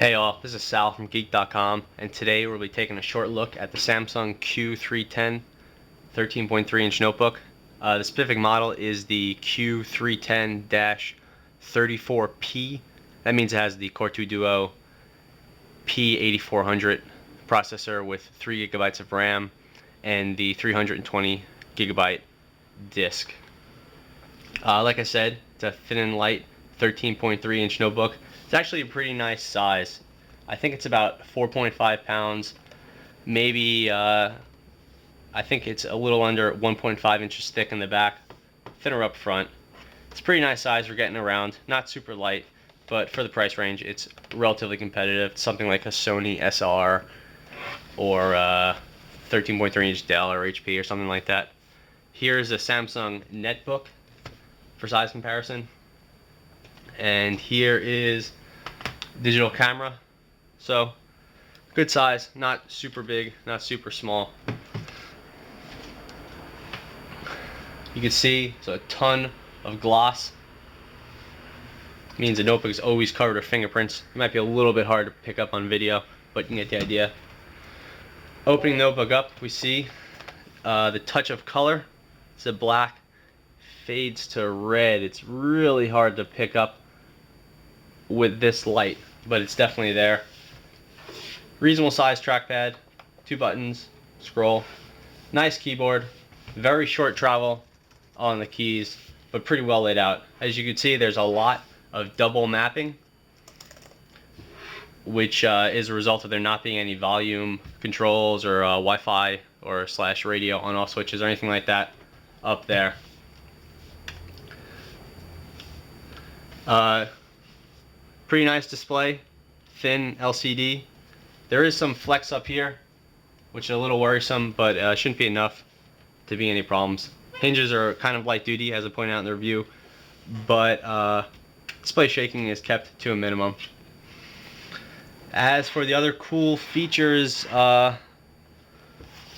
Hey all, this is Sal from Geek.com, and today we'll be taking a short look at the Samsung Q310 13.3-inch notebook. The specific model is the Q310-34P. That means it has the Core 2 Duo P8400 processor with 3 GB of RAM and the 320 GB disk. Like I said, it's a thin and light 13.3-inch notebook. It's actually a pretty nice size. I think it's about 4.5 pounds. Maybe, I think it's a little under 1.5 inches thick in the back, thinner up front. It's a pretty nice size for getting around. Not super light, but for the price range, it's relatively competitive. It's something like a Sony SR or 13.3-inch Dell or HP or something like that. Here's a Samsung netbook for size comparison. And here is digital camera. So good size, not super big, not super small. You can see it's a ton of gloss. Means the notebook is always covered with fingerprints. It might be a little bit hard to pick up on video, but you can get the idea. Opening the notebook up, we see the touch of color. It's a black, fades to red. It's really hard to pick up with this light, but it's definitely there. Reasonable size trackpad, 2 buttons, scroll, nice keyboard, very short travel on the keys, but pretty well laid out. As you can see, there's a lot of double mapping, which is a result of there not being any volume controls or Wi-Fi or / radio on off switches or anything like that up there. Pretty nice display, thin LCD. There is some flex up here, which is a little worrisome, but shouldn't be enough to be any problems. Hinges are kind of light duty, as I pointed out in the review, but display shaking is kept to a minimum. As for the other cool features, not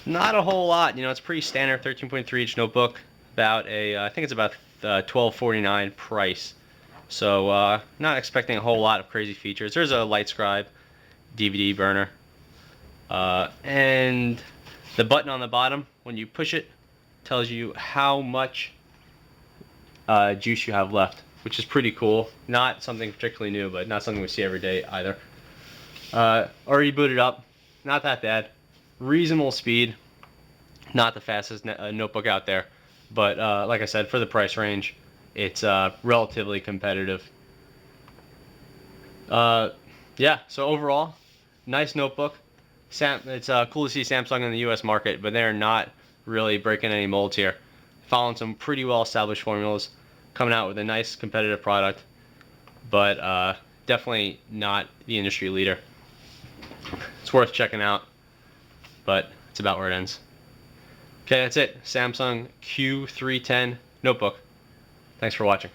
a whole lot. You know, it's pretty standard 13.3-inch notebook. About I think it's about $12.49 price. So not expecting a whole lot of crazy features. There's a light scribe, DVD burner, and the button on the bottom, when you push it, tells you how much juice you have left, which is pretty cool. Not something particularly new, but not something we see every day either. Already booted up, not that bad. Reasonable speed, not the fastest notebook out there, but like I said, for the price range, it's relatively competitive. Yeah, so overall, nice notebook. It's cool to see Samsung in the US market, but they're not really breaking any molds here. Following some pretty well established formulas, coming out with a nice competitive product, but definitely not the industry leader. It's worth checking out, but it's about where it ends. Okay, that's it. Samsung Q310 notebook. Thanks for watching.